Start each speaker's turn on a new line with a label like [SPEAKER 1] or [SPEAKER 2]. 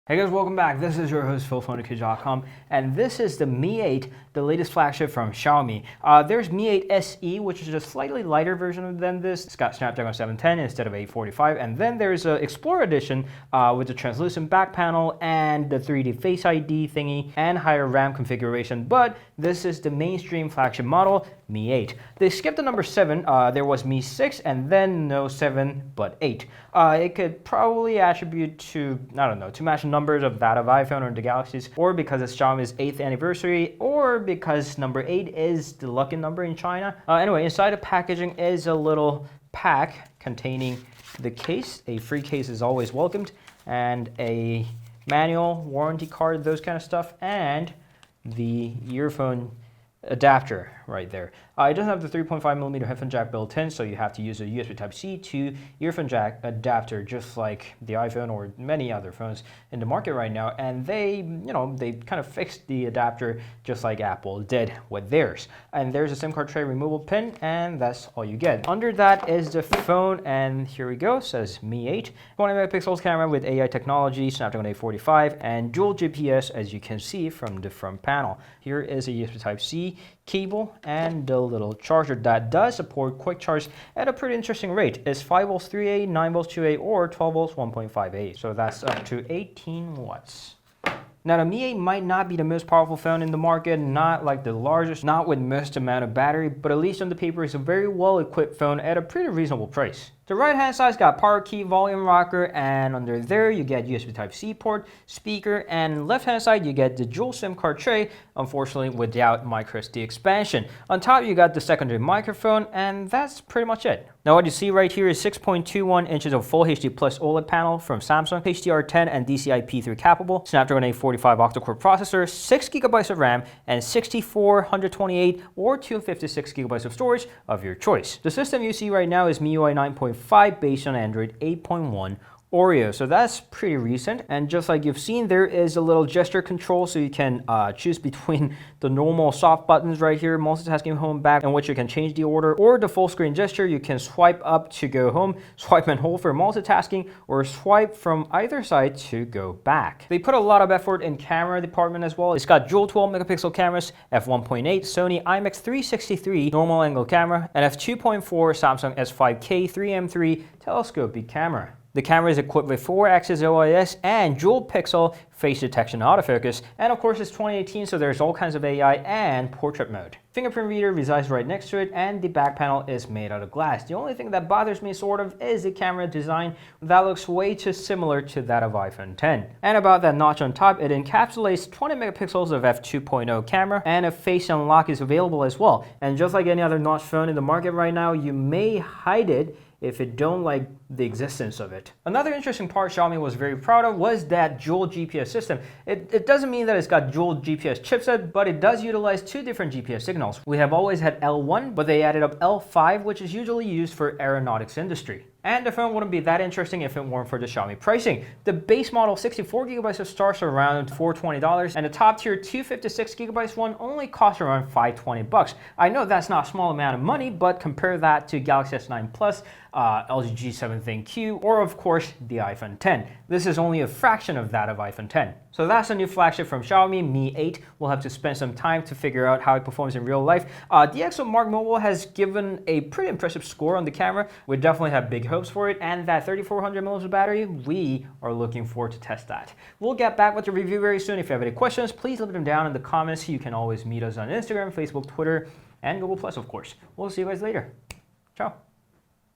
[SPEAKER 1] Hey guys, welcome back. This is your host Phil from underKG.com, and this is the Mi 8, the latest flagship from Xiaomi. There's Mi 8 SE, which is a slightly lighter version than this. It's got Snapdragon 710 instead of 845, and then there's an Explorer edition with the translucent back panel and the 3D Face ID thingy and higher RAM configuration. But this is the mainstream flagship model, Mi 8. They skipped the number 7. There was Mi 6 and then no 7 but 8. It could probably attribute to, I don't know, to match numbers of that of iPhone or the Galaxies, or because it's Xiaomi's 8th anniversary, or because number 8 is the lucky number in China. Anyway, inside the packaging is a little pack containing the case. A free case is always welcomed, and a manual, warranty card, those kind of stuff, and the earphone adapter right there. It doesn't have the 3.5mm headphone jack built in, so you have to use a USB Type-C to earphone jack adapter, just like the iPhone or many other phones in the market right now. And they kind of fixed the adapter just like Apple did with theirs. And there's a SIM card tray removal pin, and that's all you get. Under that is the phone, and here we go. It says Mi 8, 20 megapixels camera with AI technology, Snapdragon 845, and dual GPS, as you can see from the front panel. Here is a USB Type-C cable and the little charger that does support quick charge at a pretty interesting rate. It's 5 volts 3A, 9 volts 2A, or 12 volts 1.5A. So that's up to 18 watts. Now, the Mi 8 might not be the most powerful phone in the market, not like the largest, not with most amount of battery, but at least on the paper, it's a very well-equipped phone at a pretty reasonable price. The right-hand side's got power key, volume rocker, and under there you get USB Type-C port, speaker, and left-hand side you get the dual SIM card tray, unfortunately without microSD expansion. On top you got the secondary microphone, and that's pretty much it. Now what you see right here is 6.21 inches of Full HD Plus OLED panel from Samsung, HDR10 and DCI-P3 capable, Snapdragon 845 octa-core processor, 6 GB of RAM, and 64, 128, or 256 GB of storage of your choice. The system you see right now is MIUI 9.5 based on Android 8.1 Oreo, so that's pretty recent. And just like you've seen, there is a little gesture control, so you can choose between the normal soft buttons right here, multitasking home back, in which you can change the order, or the full screen gesture. You can swipe up to go home, swipe and hold for multitasking, or swipe from either side to go back. They put a lot of effort in camera department as well. It's got dual 12 megapixel cameras, f1.8 Sony IMX363 normal angle camera, and f2.4 Samsung S5K 3M3 telescopic camera. The camera is equipped with 4-axis OIS and dual pixel face detection autofocus, and of course it's 2018, so there's all kinds of AI and portrait mode. Fingerprint reader resides right next to it, and the back panel is made out of glass. The only thing that bothers me sort of is the camera design that looks way too similar to that of iPhone X. And about that notch on top, it encapsulates 20 megapixels of f2.0 camera, and a face unlock is available as well. And just like any other notch phone in the market right now, you may hide it if you don't like the existence of it. Another interesting part Xiaomi was very proud of was that dual GPS system. It doesn't mean that it's got dual GPS chipset, but it does utilize 2 different GPS signals. We have always had L1, but they added up L5, which is usually used for aeronautics industry. And the phone wouldn't be that interesting if it weren't for the Xiaomi pricing. The base model 64 GB of starts around $420, and the top tier 256 GB one only costs around $520. I know that's not a small amount of money, but compare that to Galaxy S9 Plus, LG G7 ThinQ, or of course the iPhone X. This is only a fraction of that of iPhone X. So that's a new flagship from Xiaomi, Mi 8. We'll have to spend some time to figure out how it performs in real life. DxOMark Mobile has given a pretty impressive score on the camera. We definitely have big hopes for it, and that 3400 mAh battery, we are looking forward to test that. We'll get back with the review very soon. If you have any questions, please leave them down in the comments. You can always meet us on Instagram, Facebook, Twitter, and Google+, of course. We'll see you guys later. Ciao.